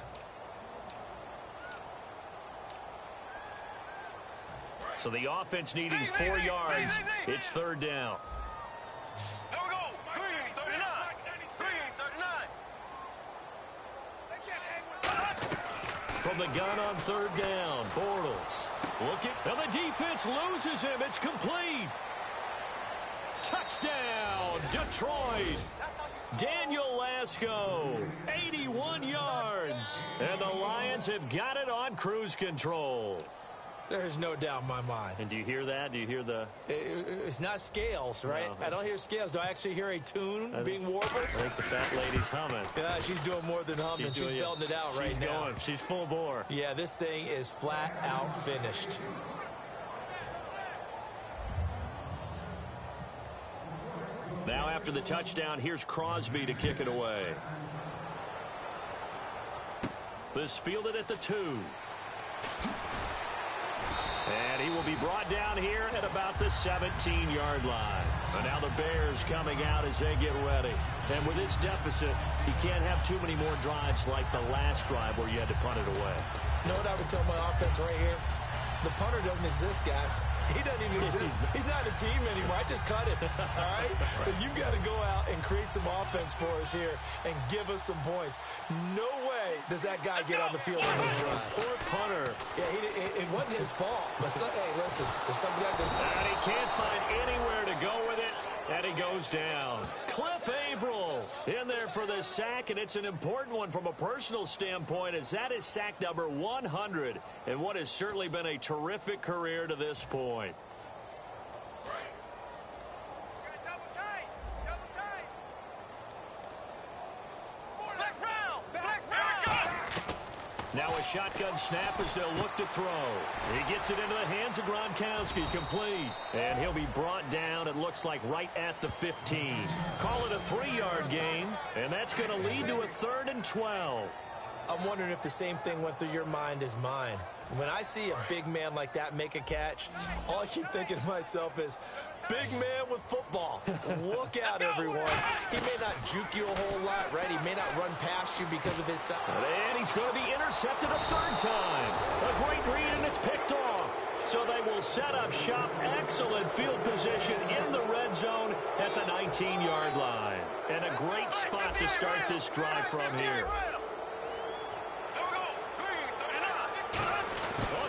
So the offense needing 4 yards. It's 3rd down. There we go. Green, 39. Green, 39. From the gun on 3rd down, Bortles. And the defense loses him. It's complete. Touchdown, Detroit. Daniel Lasco, 81 yards. And the Lions have got it on cruise control. There's no doubt in my mind. And do you hear that? Do you hear the... It's not scales, right? No. I don't hear scales. Do I actually hear a tune being warbled? I think the fat lady's humming. Yeah, she's doing more than humming. She's belting it out right now. Going. She's full bore. Yeah, this thing is flat out finished. Now after the touchdown, here's Crosby to kick it away. This fielded at the 2. And he will be brought down here at about the 17-yard line. And now the Bears coming out as they get ready. And with this deficit, you can't have too many more drives like the last drive where you had to punt it away. You know what I would tell my offense right here? The punter doesn't exist, guys. He doesn't even exist. He's not a team anymore. I just cut it. All right? So you've got to go out and create some offense for us here and give us some points. No way does that guy get on the field on this drive. Poor punter. Yeah, it wasn't his fault. But, hey, listen, there's something got to do. And he can't find anywhere to go with it. And he goes down. Cliff Averill in there for the sack, and it's an important one from a personal standpoint, as that is sack number 100 in what has certainly been a terrific career to this point. Now a shotgun snap as they'll look to throw. He gets it into the hands of Gronkowski, complete. And he'll be brought down, it looks like, right at the 15. Call it a 3-yard gain, and that's going to lead to a 3rd and 12. I'm wondering if the same thing went through your mind as mine. When I see a big man like that make a catch, all I keep thinking to myself is, big man with football. Look out, everyone. He may not juke you a whole lot, right? He may not run past you because of his size. And he's going to be intercepted a 3rd time. A great read, and it's picked off. So they will set up shop. Excellent field position in the red zone at the 19-yard line. And a great spot to start this drive from here.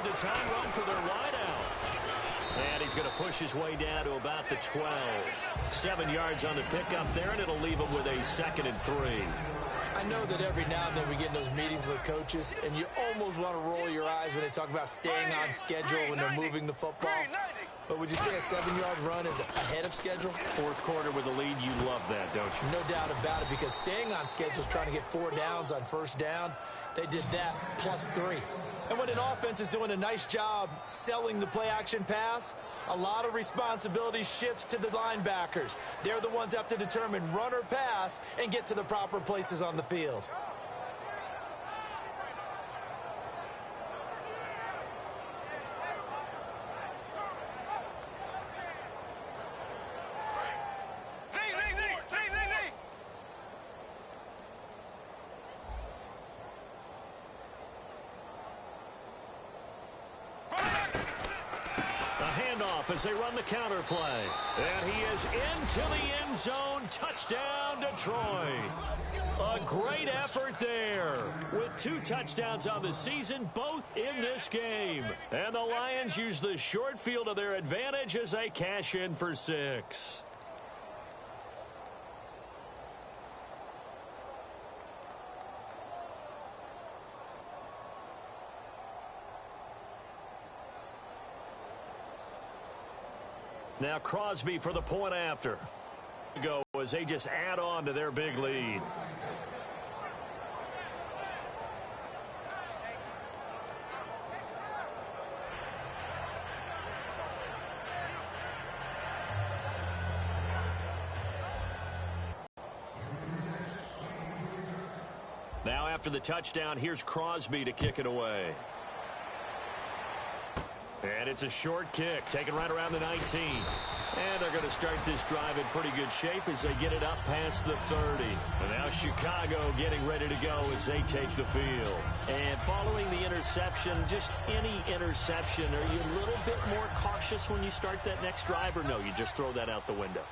Design run for their wideout. And he's going to push his way down to about the 12. 7 yards on the pickup there, and it'll leave him with a 2nd and 3. I know that every now and then we get in those meetings with coaches, and you almost want to roll your eyes when they talk about staying on schedule when they're moving the football. But would you say a 7-yard run is ahead of schedule? 4th quarter with a lead, you love that, don't you? No doubt about it, because staying on schedule is trying to get 4 downs on 1st down. They did that plus 3. And when an offense is doing a nice job selling the play-action pass, a lot of responsibility shifts to the linebackers. They're the ones that have to determine run or pass and get to the proper places on the field. As they run the counter play. And he is into the end zone. Touchdown, Detroit. A great effort there. With 2 touchdowns on the season, both in this game. And the Lions use the short field to their advantage as they cash in for 6. Now Crosby for the point after. Go as they just add on to their big lead. Now after the touchdown, here's Crosby to kick it away. And it's a short kick, taken right around the 19. And they're going to start this drive in pretty good shape as they get it up past the 30. And now Chicago getting ready to go as they take the field. And following the interception, just any interception, are you a little bit more cautious when you start that next drive, or no, you just throw that out the window?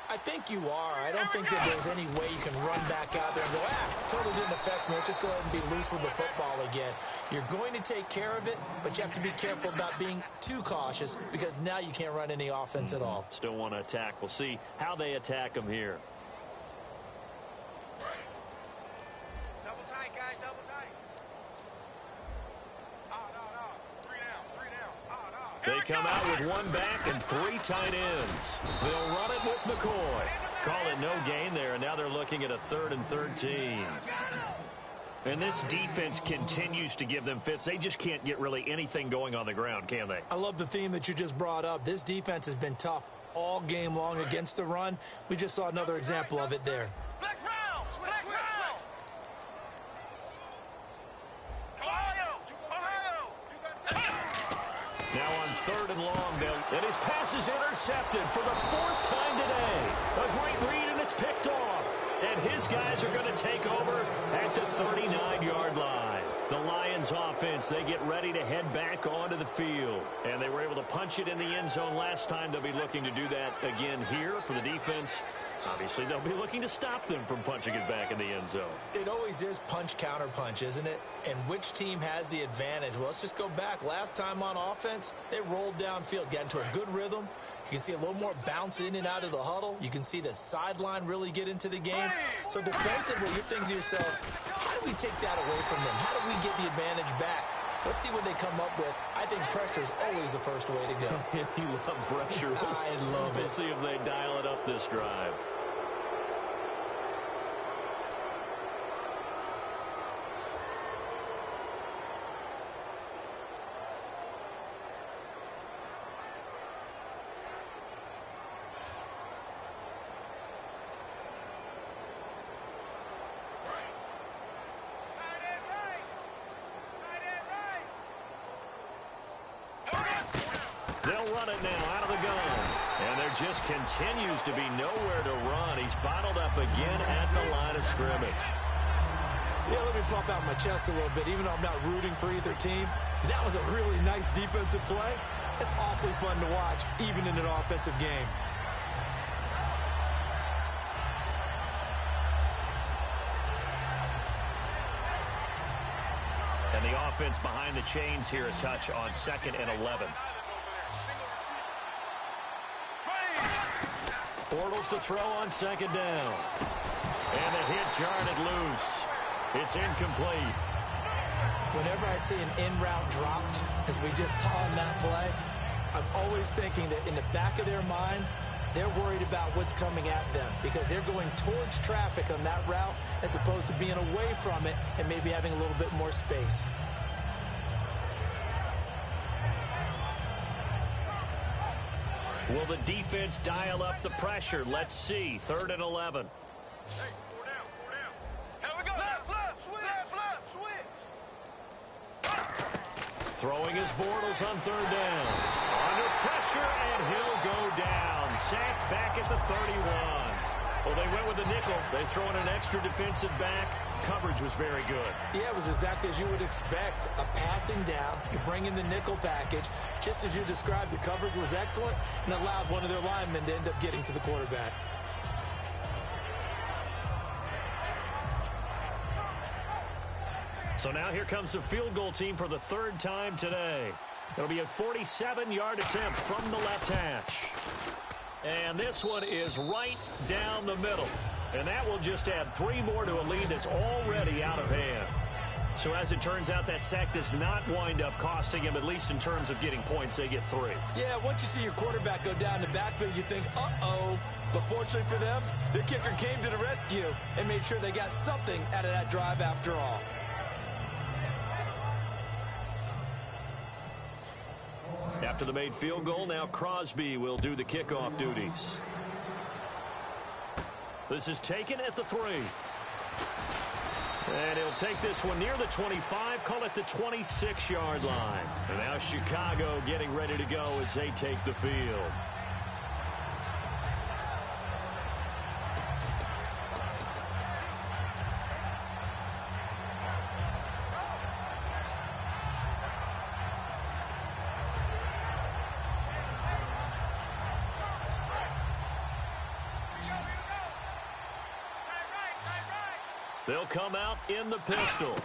I think you are. I don't think that there's any way you can run back out there and go, totally didn't affect me. Let's just go ahead and be loose with the football again. You're going to take care of it, but you have to be careful about being too cautious because now you can't run any offense at all. Still want to attack. We'll see how they attack them here. Double tight, guys, double tight. No. 3 down. They come out with one back and 3 tight ends. They'll run it with McCoy. Call it no gain there, and now they're looking at a 3rd and 13. And this defense continues to give them fits. They just can't get really anything going on the ground, can they? I love the theme that you just brought up. This defense has been tough all game long against the run. We just saw another example of it there. Flex round. Now on 3rd and long, and his pass is intercepted for the 4th time today. A great read, and it's picked off. And his guys are going to take over at the 39-yard line. The Lions offense, they get ready to head back onto the field. And they were able to punch it in the end zone last time. They'll be looking to do that again here for the defense. Obviously, they'll be looking to stop them from punching it back in the end zone. It always is punch-counter-punch, isn't it? And which team has the advantage? Well, let's just go back. Last time on offense, they rolled downfield, got into a good rhythm. You can see a little more bounce in and out of the huddle. You can see the sideline really get into the game. So defensively, you're thinking to yourself, how do we take that away from them? How do we get the advantage back? Let's see what they come up with. I think pressure is always the first way to go. You love pressure. I love it. We'll see if they dial it up this drive. They'll run it now out of the gun. And there just continues to be nowhere to run. He's bottled up again at the line of scrimmage. Yeah, let me pump out my chest a little bit. Even though I'm not rooting for either team, that was a really nice defensive play. It's awfully fun to watch, even in an offensive game. And the offense behind the chains here, a touch on 2nd and 11. Bortles to throw on 2nd down. And the hit jarred it loose. It's incomplete. Whenever I see an in-route dropped, as we just saw in that play, I'm always thinking that in the back of their mind, they're worried about what's coming at them because they're going towards traffic on that route as opposed to being away from it and maybe having a little bit more space. Will the defense dial up the pressure? Let's see. 3rd and 11. Hey, 4 down. Here we go. Left, switch. Throwing his Bortles on 3rd down. Under pressure, and he'll go down. Sacked back at the 31. Well, they went with the nickel. They throw in an extra defensive back. Coverage was very good. Yeah, it was exactly as you would expect. A passing down. You bring in the nickel package. Just as you described, the coverage was excellent and allowed one of their linemen to end up getting to the quarterback. So now here comes the field goal team for the 3rd time today. It'll be a 47-yard attempt from the left hash. And this one is right down the middle. And that will just add 3 more to a lead that's already out of hand. So as it turns out, that sack does not wind up costing him, at least in terms of getting points. They get 3. Yeah, once you see your quarterback go down the backfield, you think, uh-oh. But fortunately for them, their kicker came to the rescue and made sure they got something out of that drive after all. After the made field goal, now Crosby will do the kickoff duties. This is taken at the 3. And he'll take this one near the 25, call it the 26-yard line. And now Chicago getting ready to go as they take the field. They'll come out in the pistol.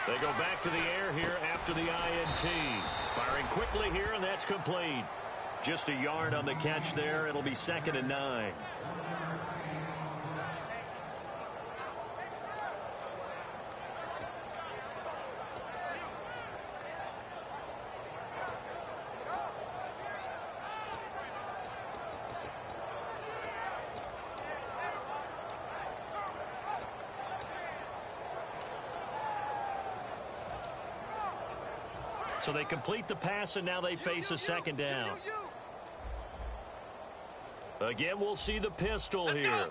They go back to the air here after the INT. Firing quickly here, and that's complete. Just a yard on the catch there. It'll be 2nd and 9. So they complete the pass, and now they face a 2nd down. Again, we'll see the pistol here.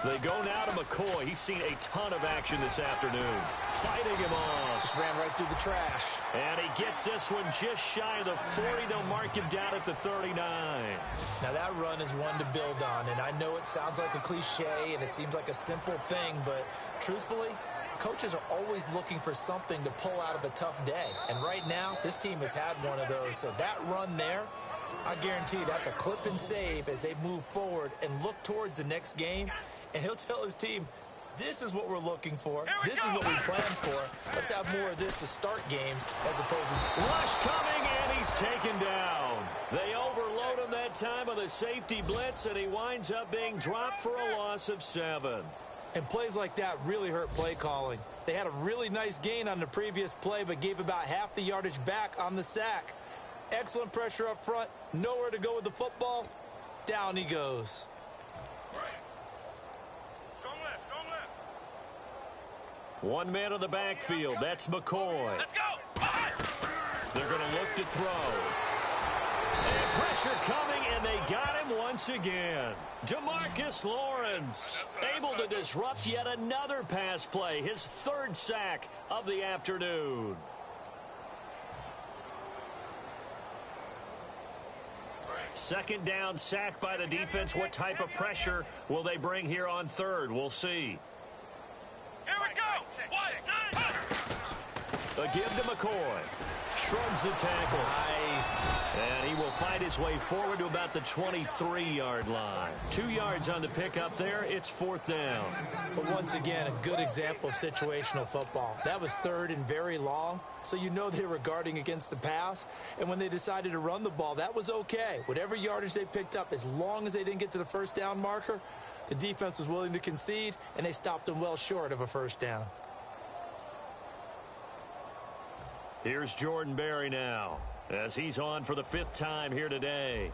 They go now to McCoy. He's seen a ton of action this afternoon. Fighting him off. Just ran right through the trash. And he gets this one just shy of the 40. They'll mark him down at the 39. Now that run is one to build on, and I know it sounds like a cliche and it seems like a simple thing, but truthfully, coaches are always looking for something to pull out of a tough day. And right now, this team has had one of those. So that run there, I guarantee you that's a clip and save as they move forward and look towards the next game. And he'll tell his team, this is what we're looking for. This is what we planned for. Let's have more of this to start games as opposed to... Rush coming, and he's taken down. They overload him that time on the safety blitz, and he winds up being dropped for a loss of 7. And plays like that really hurt play calling. They had a really nice gain on the previous play, but gave about half the yardage back on the sack. Excellent pressure up front. Nowhere to go with the football. Down he goes. Strong left, strong left. One man on the backfield. That's McCoy. Let's go. They're going to look to throw. And pressure coming, and they got him once again. DeMarcus Lawrence able to disrupt yet another pass play, his 3rd sack of the afternoon. Second down, sack by the defense. What type of pressure will they bring here on 3rd? We'll see. Here we go. A give to McCoy. Shrugs the tackle. Nice. And he will fight his way forward to about the 23-yard line. 2 yards on the pickup there. It's 4th down. But once again, a good example of situational football. That was 3rd and very long, so you know they were guarding against the pass. And when they decided to run the ball, that was okay. Whatever yardage they picked up, as long as they didn't get to the 1st down marker, the defense was willing to concede, and they stopped them well short of a 1st down. Here's Jordan Berry now, as he's on for the 5th time here today.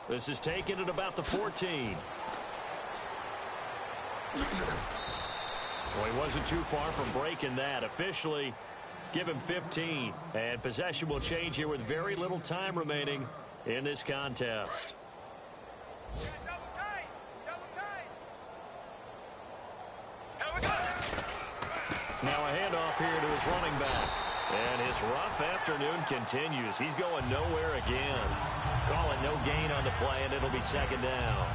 This is taken at about the 14. Well, he wasn't too far from breaking that. Officially, give him 15. And possession will change here with very little time remaining in this contest. Now a handoff here to his running back. And his rough afternoon continues. He's going nowhere again. Call it no gain on the play, and it'll be 2nd down.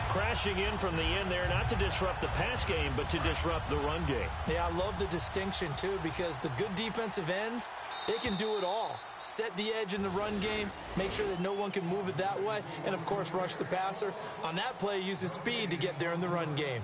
Crashing in from the end there, not to disrupt the pass game, but to disrupt the run game. Yeah, I love the distinction, too, because the good defensive ends, they can do it all. Set the edge in the run game, make sure that no one can move it that way, and, of course, rush the passer. On that play, use his speed to get there in the run game.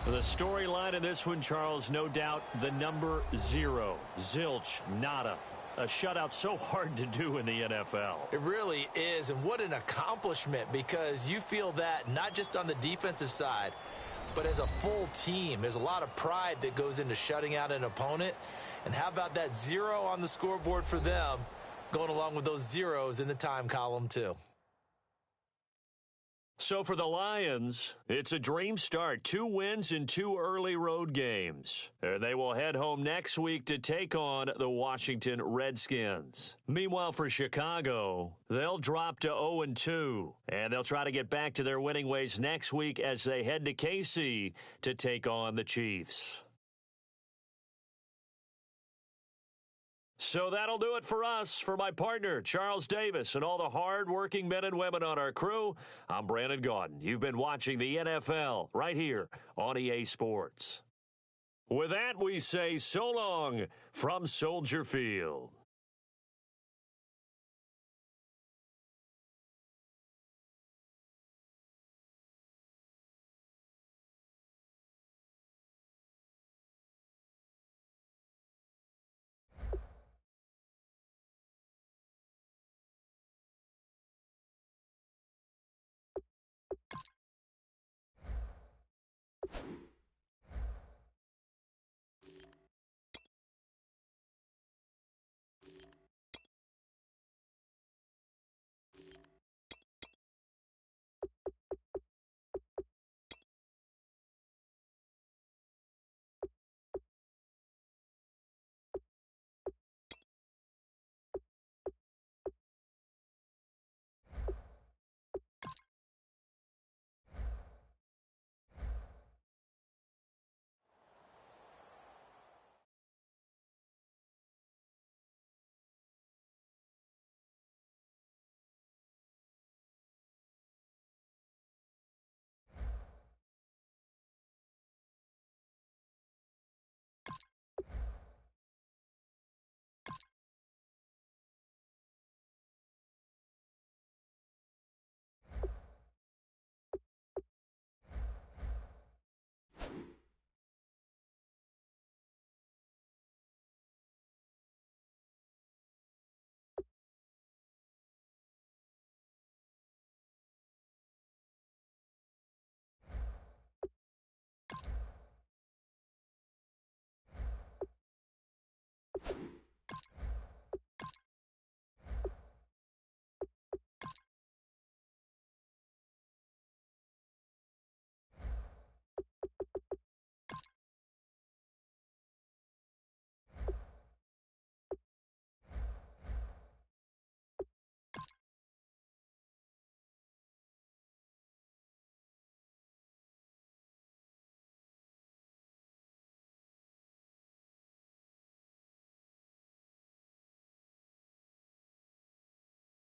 The storyline in this one, Charles, no doubt the number 0. Zilch, nada. A shutout so hard to do in the NFL. It really is, and what an accomplishment, because you feel that not just on the defensive side, but as a full team. There's a lot of pride that goes into shutting out an opponent. And how about that 0 on the scoreboard for them, going along with those zeros in the time column, too. So for the Lions, it's a dream start. 2 wins in 2 early road games. They will head home next week to take on the Washington Redskins. Meanwhile, for Chicago, they'll drop to 0-2, and they'll try to get back to their winning ways next week as they head to KC to take on the Chiefs. So that'll do it for us. For my partner, Charles Davis, and all the hard-working men and women on our crew, I'm Brandon Gaudin. You've been watching the NFL right here on EA Sports. With that, we say so long from Soldier Field.